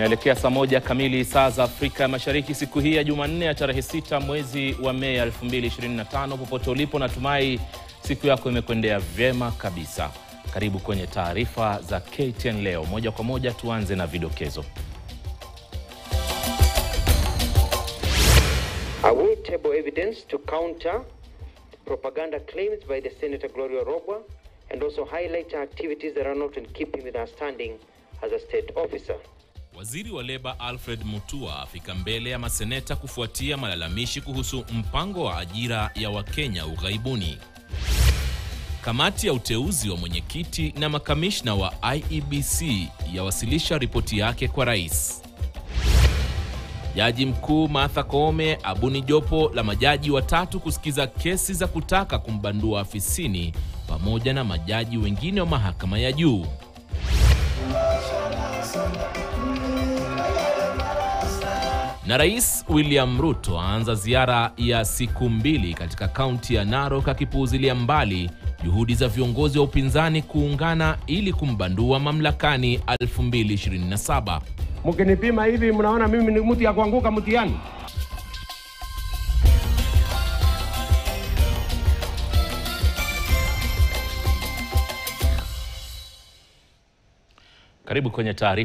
Inaelekea saa 1 kamili saa za Afrika ya Mashariki siku hii ya Jumanne ya tarehe 6 mwezi wa Mei 2025. Popote ulipo, natumai siku yako imekwendea vyema kabisa. Karibu kwenye taarifa za KTN leo. Moja kwa moja tuanze na vidokezo. I will table evidence to counter propaganda claims by the Senator Gloria Robwa and also highlight activities that are not in keeping with our standing as a state officer. Waziri wa Leba Alfred Mutua afika mbele ya maseneta kufuatia malalamishi kuhusu mpango wa ajira ya Wakenya ughaibuni. Kamati ya uteuzi wa mwenyekiti na makamishna wa IEBC yawasilisha ripoti yake kwa rais. Jaji mkuu Martha Koome abuni jopo la majaji watatu kusikiza kesi za kutaka kumbandua afisini pamoja na majaji wengine wa mahakama ya juu. Na Rais William Ruto aanza ziara ya siku 2 katika kaunti ya Narok, akipuuzilia mbali juhudi za viongozi wa upinzani kuungana ili kumbandua mamlakani 2027. Mkinipima hivi mnaona mimi ni mtu ya kuanguka mtihani? Karibu kwenye taarifa.